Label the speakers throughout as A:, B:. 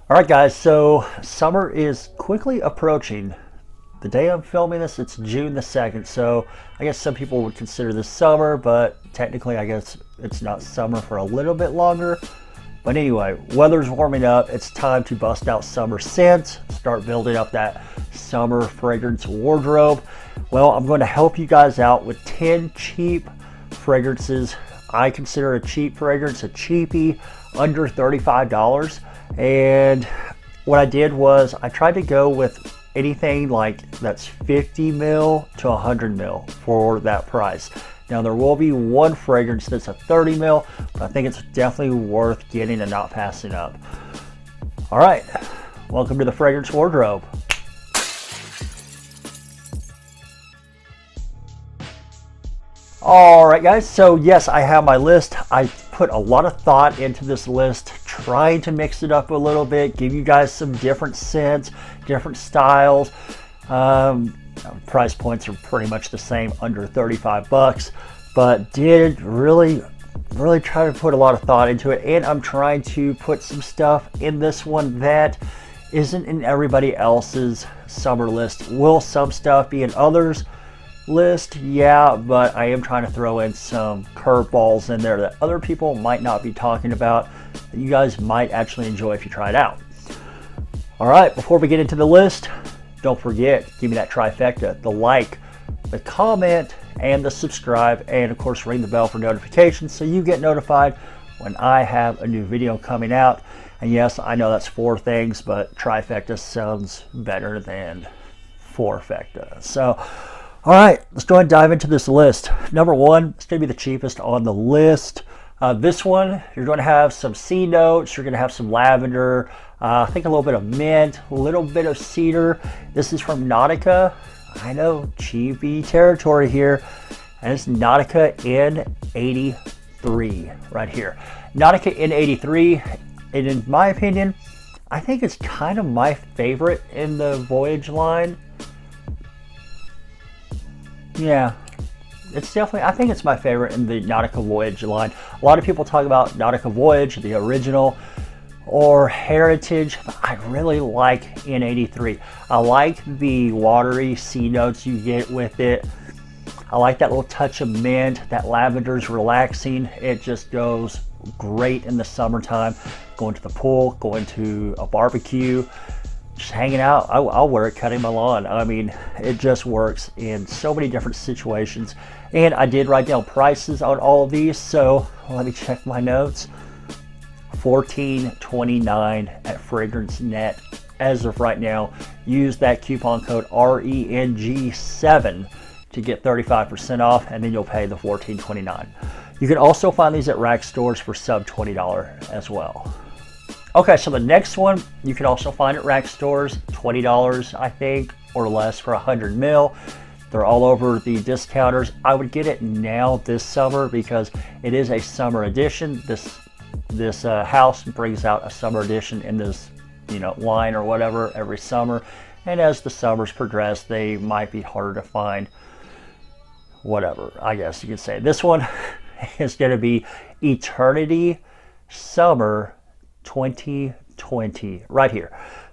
A: All right, guys, so summer is quickly approaching. The day I'm filming this, it's June the 2nd, so I guess some people would consider this summer, but technically I guess it's not summer for a little bit longer. But anyway, weather's warming up. It's time to bust out summer scents, start building up that summer fragrance wardrobe. Well, I'm going to help you guys out with 10 cheap fragrances. I consider a cheap fragrance a cheapie under $35. And what I did was I tried to go with anything like that's 50 mil to 100 mil for that price. Now there will be one fragrance that's a 30 mil, but I think it's definitely worth getting and not passing up. All right, welcome to the fragrance wardrobe. All right, guys, so yes, I have my list. I put a lot of thought into this list, trying to mix it up a little bit, give you guys some different scents, different styles. Price points are pretty much the same, under 35 bucks, but did really try to put a lot of thought into it. And I'm trying to put some stuff in this one that isn't in everybody else's summer list. Will some stuff be in others' list? Yeah, but I am trying to throw in some curveballs in there that other people might not be talking about, that you guys might actually enjoy if you try it out. All right, before we get into the list, don't forget, give me that trifecta: the like, the comment, and the subscribe, and of course ring the bell for notifications so you get notified when I have a new video coming out. And yes, I know that's 4 things, but trifecta sounds better than fourfecta. So all right, let's go ahead and dive into this list. Number 1, it's going to be the cheapest on the list. This one, you're going to have some C notes, you're going to have some lavender, I think a little bit of mint, a little bit of cedar. This is from Nautica. I know, cheapy territory here. And it's Nautica N83 right here. Nautica N83, and in my opinion, I think it's kind of my favorite in the Voyage line. Yeah, it's definitely, I think it's my favorite in the Nautica Voyage line. A lot of people talk about Nautica Voyage, the original, or Heritage. I really like N83. I like the watery C notes you get with it. I like that little touch of mint. That lavender's relaxing. It just goes great in the summertime. Going to the pool, going to a barbecue, just hanging out. I'll wear it cutting my lawn. I mean, it just works in so many different situations. And I did write down prices on all of these, so let me check my notes. $14.29 at Fragrance Net as of right now. Use that coupon code RENG7 to get 35% off, and then you'll pay the $14.29. You can also find these at rack stores for sub $20 as well. Okay, so the next one you can also find at rack stores, $20 I think, or less for 100 mil. They're all over the discounters. I would get it now this summer because it is a summer edition. This house brings out a summer edition in this, line or whatever every summer. And as the summers progress, they might be harder to find. Whatever, I guess you could say. This one is going to be Eternity Summer 2020 right here.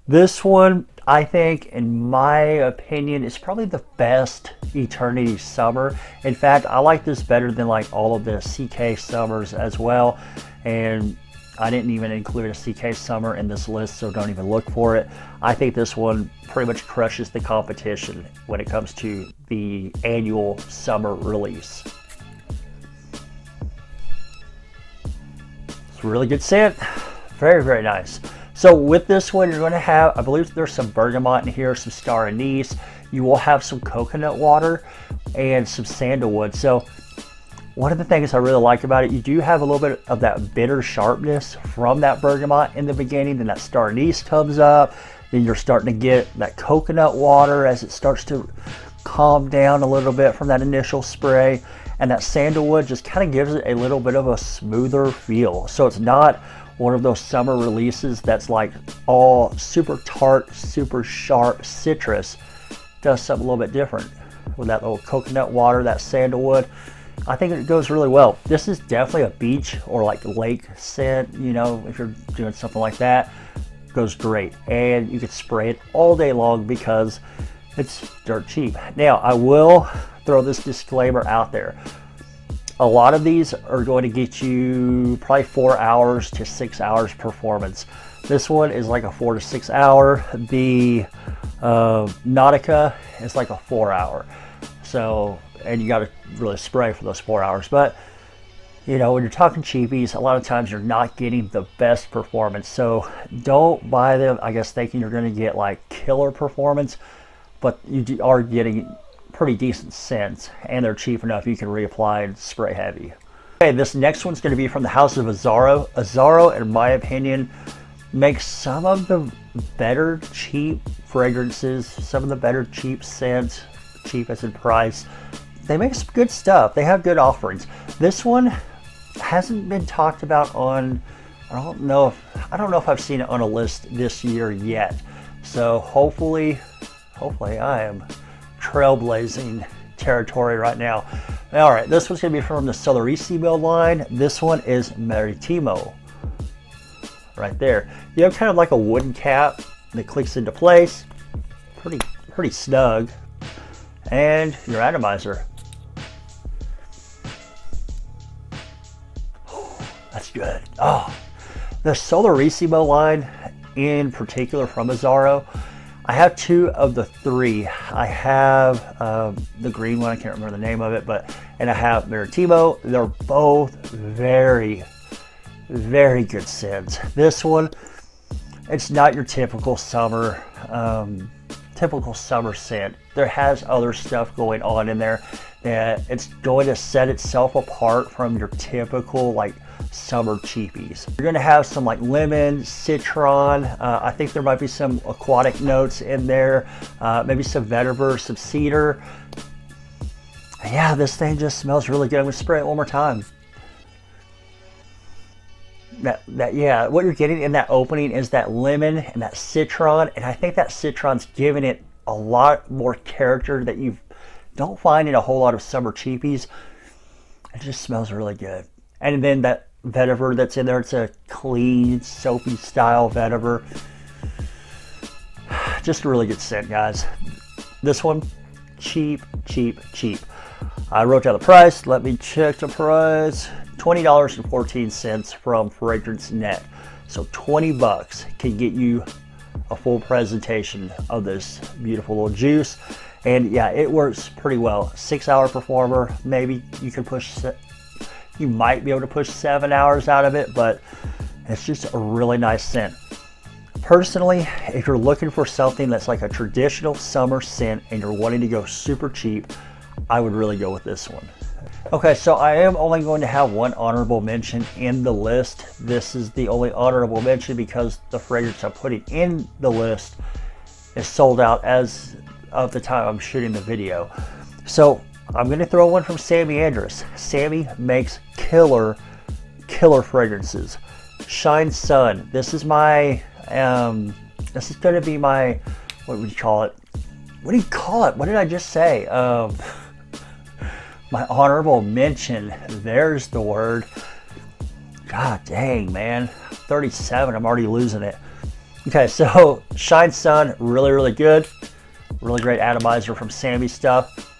A: This one, I think, in my opinion, is probably the best Eternity Summer. In fact, I like this better than like all of the CK Summers as well. And I didn't even include a CK Summer in this list, so don't even look for it. I think this one pretty much crushes the competition when it comes to the annual summer release. It's a really good scent. Very nice. So with this one, you're going to have, I believe there's some bergamot in here, some star anise. You will have some coconut water and some sandalwood. So one of the things I really like about it, you do have a little bit of that bitter sharpness from that bergamot in the beginning, then that star anise comes up, then you're starting to get that coconut water as it starts to calm down a little bit from that initial spray, and that sandalwood just kind of gives it a little bit of a smoother feel. So it's not one of those summer releases that's like all super tart, super sharp citrus. Does something a little bit different with that little coconut water, that sandalwood. I think it goes really well. This is definitely a beach or like lake scent, if you're doing something like that. goes great. And you can spray it all day long because it's dirt cheap. Now, I will throw this disclaimer out there. A lot of these are going to get you probably 4 hours to 6 hours performance. This one is like a 4 to 6 hour. The Nautica is like a 4 hour. So, and you got to really spray for those 4 hours. But, you know, when you're talking cheapies, a lot of times you're not getting the best performance. So don't buy them, I guess, thinking you're going to get like killer performance, but you are getting pretty decent scents, and they're cheap enough you can reapply and spray heavy. Okay, this next one's going to be from the house of Azzaro. Azzaro, in my opinion, makes some of the better cheap fragrances, some of the better cheap scents, cheap as in price. They make some good stuff. They have good offerings. This one hasn't been talked about on, I don't know if I've seen it on a list this year yet. So hopefully I am trailblazing territory right now. All right, this one's gonna be from the Solarissimo line. This one is Marretimo. Right there. You have kind of like a wooden cap that clicks into place. Pretty snug. And your atomizer. That's good. Oh, the Solarissimo line in particular from Azzaro, I have 2 of the 3. I have the green one, I can't remember the name of it, and I have Marretimo. They're both very, very good scents. This one, it's not your typical summer scent. There has other stuff going on in there that it's going to set itself apart from your typical like summer cheapies. You're going to have some like lemon, citron. I think there might be some aquatic notes in there, maybe some vetiver, some cedar. Yeah, this thing just smells really good. I'm going to spray it one more time. Yeah, what you're getting in that opening is that lemon and that citron, and I think that citron's giving it a lot more character that you don't find in a whole lot of summer cheapies. It just smells really good. And then that vetiver that's in there, it's a clean, soapy style vetiver. Just a really good scent, guys. This one, cheap. I wrote down the price. Let me check the price. $20.14 from Fragrance Net. So 20 bucks can get you a full presentation of this beautiful little juice. And yeah, it works pretty well. 6 hour performer. Maybe you can you might be able to push 7 hours out of it, but it's just a really nice scent. Personally, if you're looking for something that's like a traditional summer scent and you're wanting to go super cheap, I would really go with this one. Okay, so I am only going to have one honorable mention in the list. This is the only honorable mention because the fragrance I'm putting in the list is sold out as of the time I'm shooting the video. So I'm going to throw one from Samy Andraus. Samy makes killer fragrances. Shine Sun. This is my, this is going to be my, what would you call it? What do you call it? What did I just say? My honorable mention. There's the word. God dang, man. 37, I'm already losing it. Okay, so Shine Sun, really good. Really great atomizer from Samy stuff.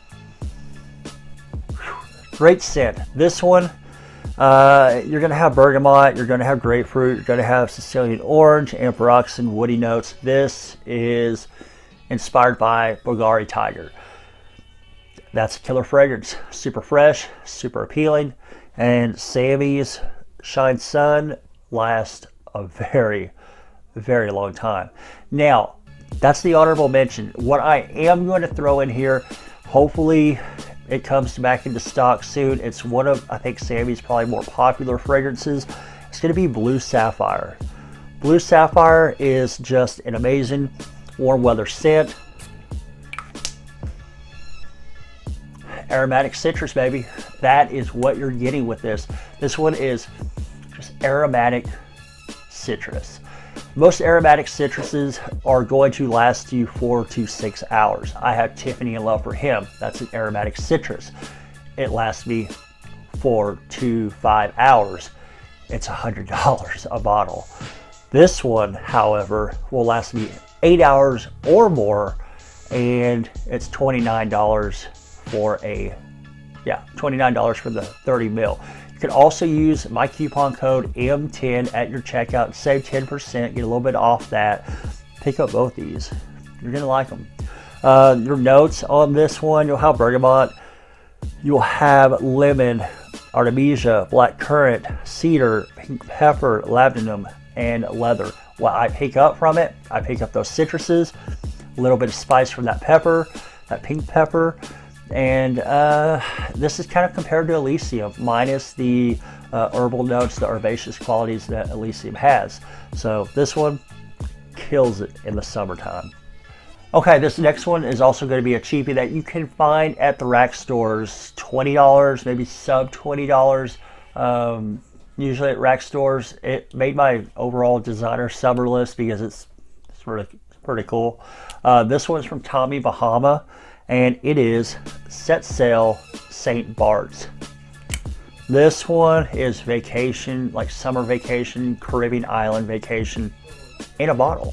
A: Great scent. This one, you're going to have bergamot, you're going to have grapefruit, you're going to have Sicilian orange, amperoxan, woody notes. This is inspired by Bulgari Tiger. That's a killer fragrance. Super fresh, super appealing, and Samy's Shine Sun lasts a very long time. Now, that's the honorable mention. What I am going to throw in here, hopefully it comes back into stock soon. It's one of, I think, Samy's probably more popular fragrances. It's going to be Blue Sapphire. Blue Sapphire is just an amazing warm weather scent. Aromatic citrus, baby. That is what you're getting with this. This one is just aromatic citrus. Most aromatic citruses are going to last you 4 to 6 hours. I have Tiffany in Love for Him. That's an aromatic citrus. It lasts me 4 to 5 hours. It's $100 a bottle. This one, however, will last me 8 hours or more, and it's $29 for $29 for the 30 mil. You can also use my coupon code M10 at your checkout, save 10%, get a little bit off that. Pick up both these. You're gonna like them. Your notes on this one, you'll have bergamot, you'll have lemon, artemisia, black currant, cedar, pink pepper, labdanum, and leather. What I pick up from it, I pick up those citruses, a little bit of spice from that pepper, that pink pepper, and this is kind of compared to Elysium, minus the herbal notes, the herbaceous qualities that Elysium has. So this one kills it in the summertime. Okay, this next one is also going to be a cheapie that you can find at the rack stores. $20, maybe sub $20. Usually at rack stores. It made my overall designer summer list because it's pretty cool. This one's from Tommy Bahama, and it is Set Sail St. Barts. This one is vacation, like summer vacation, Caribbean island vacation in a bottle.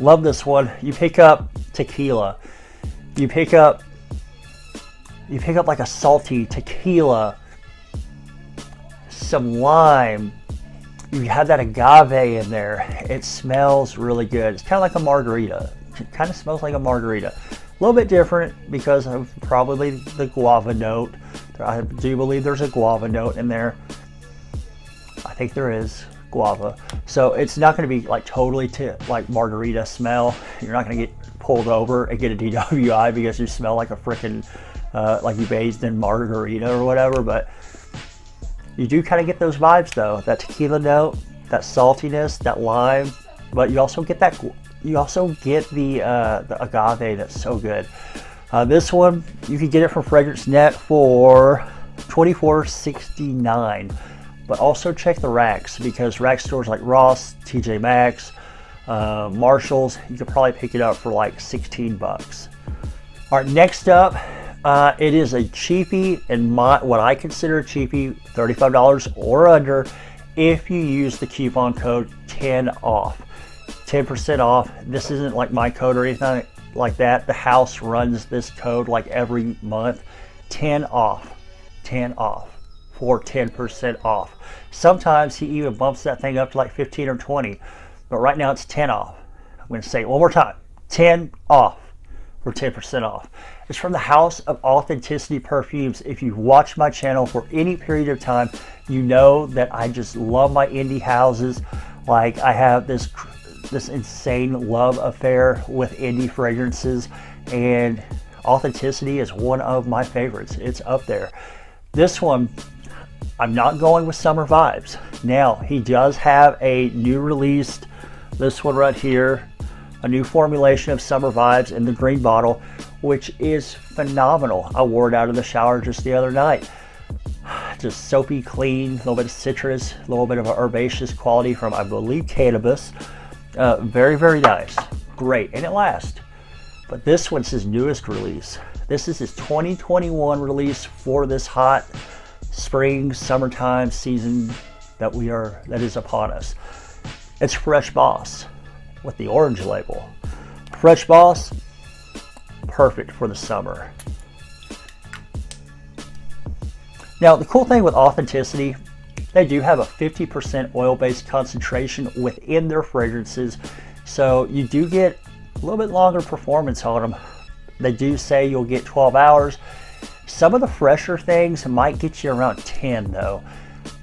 A: Love this one. You pick up tequila. You pick up like a salty tequila, some lime. You have that agave in there. It smells really good. It's kind of like a margarita. It kind of smells like a margarita. A little bit different because of probably the guava note. I do believe there's a guava note in there. I think there is guava. So it's not going to be like totally like margarita smell. You're not going to get pulled over and get a DWI because you smell like a freaking like you bathed in margarita or whatever. But you do kind of get those vibes though. That tequila note, that saltiness, that lime. But you also get that. You also get the agave that's so good. This one you can get it from Fragrance Net for $24.69. But also check the racks, because rack stores like Ross, TJ Maxx, Marshalls, you could probably pick it up for like 16 bucks. All right, next up, it is a cheapie, and what I consider a cheapie, $35 or under, if you use the coupon code 10 off. 10% off. This isn't like my code or anything like that. The house runs this code like every month. 10 off. 10 off. For 10% off. Sometimes he even bumps that thing up to like 15 or 20, but right now it's 10 off. I'm going to say it one more time. 10 off for 10% off. It's from the House of Authenticity Perfumes. If you've watched my channel for any period of time, you know that I just love my indie houses. Like, I have this insane love affair with indie fragrances, and Authenticity is one of my favorites. It's up there. This one, I'm not going with summer vibes. Now, he does have a new released, this one right here, a new formulation of summer vibes in the green bottle, which is phenomenal. I wore it out of the shower just the other night. Just soapy clean, a little bit of citrus, a little bit of an herbaceous quality from, I believe, cannabis. Very, very nice. Great, and it lasts. But this one's his newest release. This is his 2021 release for this hot spring, summertime season that is upon us. It's Fresh Boss with the orange label. Fresh Boss, perfect for the summer. Now, the cool thing with Authenticity, they do have a 50% oil-based concentration within their fragrances, so you do get a little bit longer performance on them. They do say you'll get 12 hours. Some of the fresher things might get you around 10 though.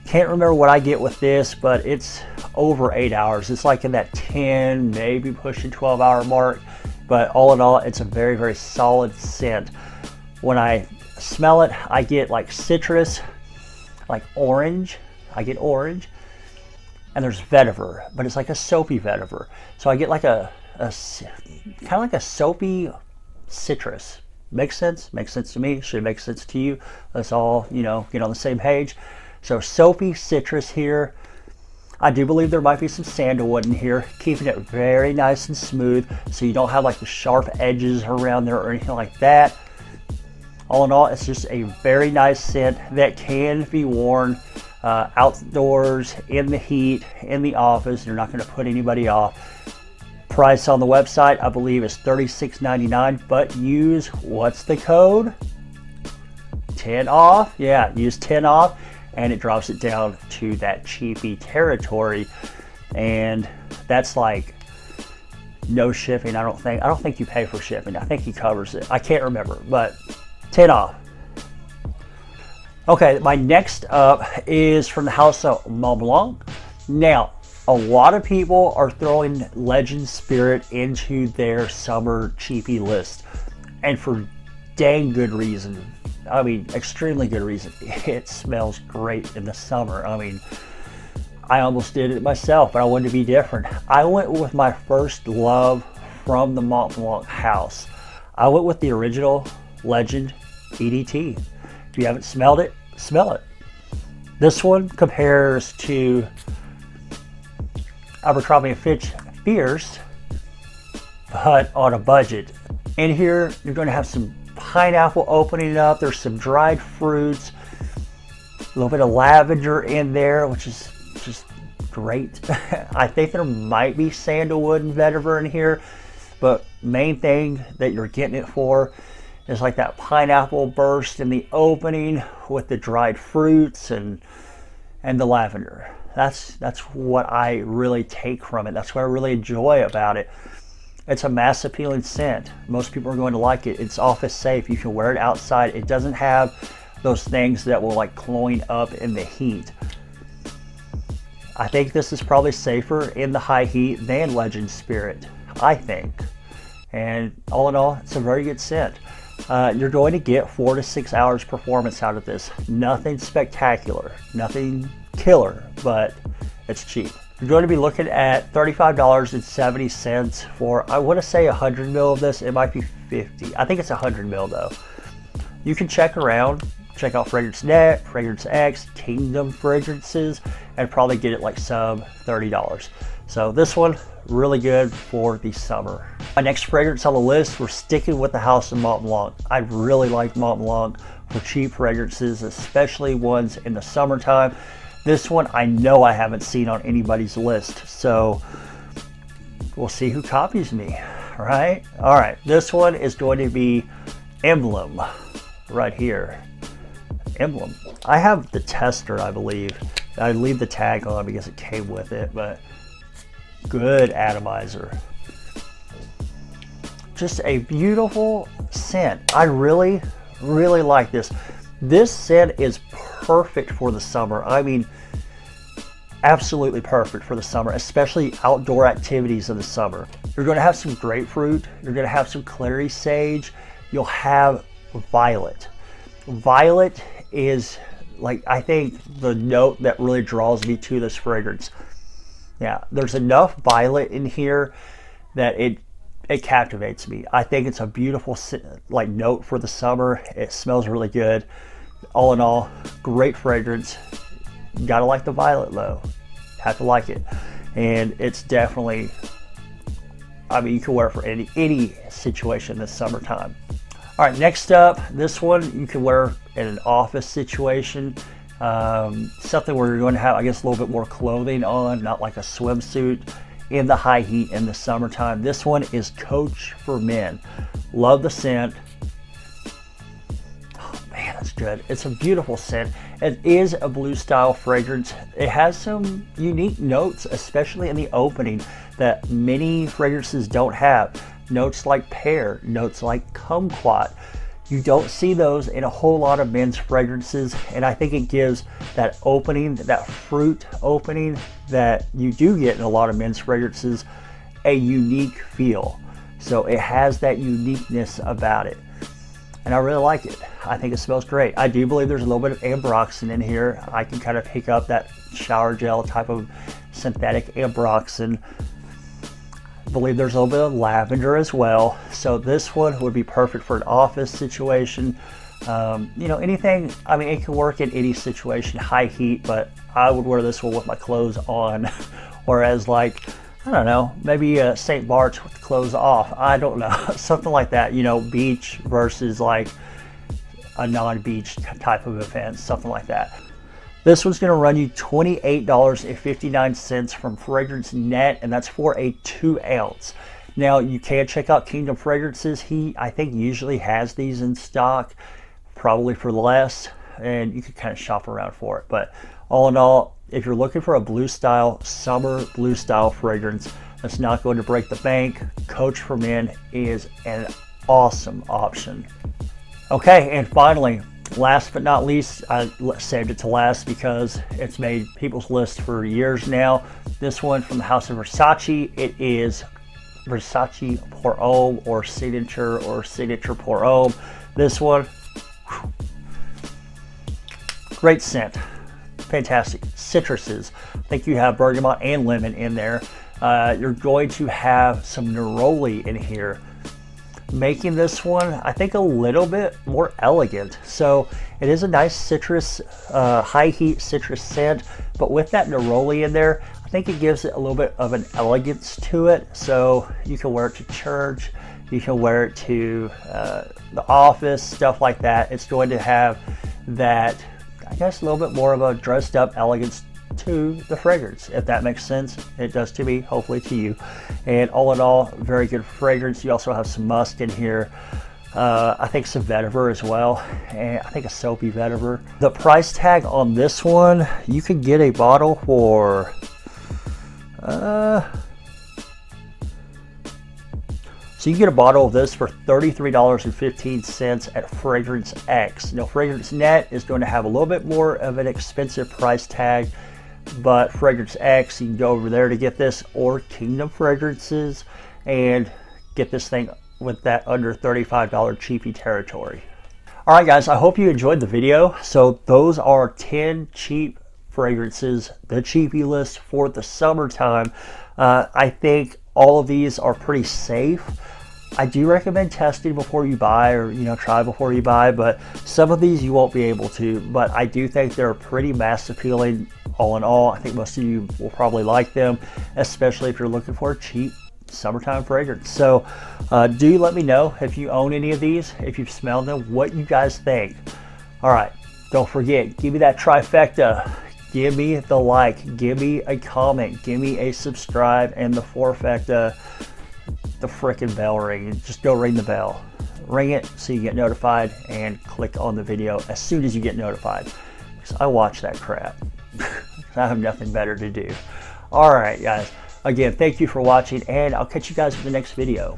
A: Can't remember what I get with this, but it's over 8 hours. It's like in that 10, maybe pushing 12-hour mark. But all in all, it's a very, very solid scent. When I smell it, I get like citrus, like orange. I get orange. And there's vetiver, but it's like a soapy vetiver. So I get like a kind of like a soapy citrus. Makes sense? Makes sense to me. Should make sense to you. Let's all, get on the same page. So soapy citrus here. I do believe there might be some sandalwood in here, keeping it very nice and smooth so you don't have like the sharp edges around there or anything like that. All in all, it's just a very nice scent that can be worn outdoors, in the heat, in the office. You're not going to put anybody off. Price on the website, I believe, is $36.99, but use, what's the code? 10 off. Yeah, use 10 off, and it drops it down to that cheapy territory. And that's like no shipping. I don't think you pay for shipping. I think he covers it. I can't remember, but 10 off. Okay, my next up is from the house of Mont Blanc. Now, a lot of people are throwing Legend Spirit into their summer cheapie list, and for dang good reason. I mean, extremely good reason. It smells great in the summer. I mean, I almost did it myself, but I wanted to be different. I went with my first love from the Mont Blanc house. I went with the original Legend EDT. If you haven't smelled it, smell it. This one compares to Abercrombie & Fitch Fierce, but on a budget. In here, you're going to have some pineapple opening up. There's some dried fruits, a little bit of lavender in there, which is just great. I think there might be sandalwood and vetiver in here, but main thing that you're getting it for is like that pineapple burst in the opening with the dried fruits and the lavender. That's what I really take from it. That's what I really enjoy about it. It's a mass appealing scent. Most people are going to like it. It's office safe. You can wear it outside. It doesn't have those things that will like cloying up in the heat. I think this is probably safer in the high heat than Legend Spirit, I think. And all in all, it's a very good scent. You're going to get 4 to 6 hours performance out of this. Nothing spectacular, nothing killer, but it's cheap. You're going to be looking at $35.70 for, I want to say 100 ml of this. It might be 50. I think it's 100 ml though. You can check around, check out Fragrance Net, Fragrance X, Kingdom Fragrances, and probably get it like sub $30. So this one, really good for the summer. My next fragrance on the list, we're sticking with the house of Mont Blanc. I really like Mont Blanc for cheap fragrances, especially ones in the summertime. This one I know I haven't seen on anybody's list, so we'll see who copies me, right? All right, this one is going to be Emblem right here. Emblem. I have the tester, I believe. I leave the tag on because it came with it, but good atomizer. Just a beautiful scent. I really like this. This scent is perfect for the summer. I mean, absolutely perfect for the summer, especially outdoor activities in the summer. You're going to have some grapefruit. You're going to have some clary sage. You'll have violet. Violet is like, I think, the note that really draws me to this fragrance. Yeah, there's enough violet in here that it captivates me. I think it's a beautiful like note for the summer. It smells really good. All in all, great fragrance. You gotta like the violet though. Have to like it. And it's definitely, I mean, you can wear it for any situation this summertime. All right, next up, this one you can wear in an office situation. Something where you're going to have, I guess, a little bit more clothing on, not like a swimsuit in the high heat in the summertime. This one is Coach for Men. Love the scent. Oh man, that's good. It's a beautiful scent. It is a blue style fragrance. It has some unique notes, especially in the opening, that many fragrances don't have. Notes like pear, notes like kumquat. You don't see those in a whole lot of men's fragrances, and I think it gives that opening, that fruit opening that you do get in a lot of men's fragrances, a unique feel. So it has that uniqueness about it, and I really like it. I think it smells great. I do believe there's a little bit of ambroxan in here. I can kind of pick up that shower gel type of synthetic ambroxan. I believe there's a little bit of lavender as well. So this one would be perfect for an office situation. You know, anything, I mean, it can work in any situation, high heat, but I would wear this one with my clothes on. Whereas like, I don't know, maybe St. Barts with the clothes off. I don't know, something like that, you know, beach versus like a non-beach type of event, something like that. This one's going to run you $28.59 from Fragrance Net, and that's for a 2-ounce. Now, you can check out Kingdom Fragrances. I think, usually has these in stock, probably for less, and you can kind of shop around for it. But all in all, if you're looking for a blue style, summer blue style fragrance that's not going to break the bank, Coach for Men is an awesome option. Okay, and finally, last but not least, I saved it to last because it's made people's list for years now. This one from the House of Versace. It is Versace Pour Homme, or Signature Pour Homme. This one, whew, great scent, fantastic citruses. I think you have bergamot and lemon in there. You're going to have some neroli in here, making this one, I think, a little bit more elegant. So it is a nice citrus, high heat citrus scent, but with that neroli in there, I think it gives it a little bit of an elegance to it. So you can wear it to church, you can wear it to the office, stuff like that. It's going to have that, I guess, a little bit more of a dressed up elegance to the fragrance, if that makes sense. It does to me, hopefully to you. And all in all, very good fragrance. You also have some musk in here. I think some vetiver as well, and I think a soapy vetiver. The price tag on this one, you could get a bottle for so you get a bottle of this for $33.15 at Fragrance X. Now, Fragrance Net is going to have a little bit more of an expensive price tag, but Fragrance X, you can go over there to get this, or Kingdom Fragrances, and get this thing with that under $35 cheapie territory. All right, guys, I hope you enjoyed the video. So those are 10 cheap fragrances, the cheapie list for the summertime. I think all of these are pretty safe. I do recommend testing before you buy, or try before you buy, but some of these you won't be able to. But I do think they're pretty mass appealing. All in all, I think most of you will probably like them, especially if you're looking for a cheap summertime fragrance. So do let me know if you own any of these, if you've smelled them, what you guys think. All right, don't forget, give me that trifecta. Give me the like, give me a comment, give me a subscribe, and the forfecta, the frickin' bell ring. Just go ring the bell. Ring it so you get notified, and click on the video as soon as you get notified, because I watch that crap. I have nothing better to do. All right, guys. Again, thank you for watching, and I'll catch you guys in the next video.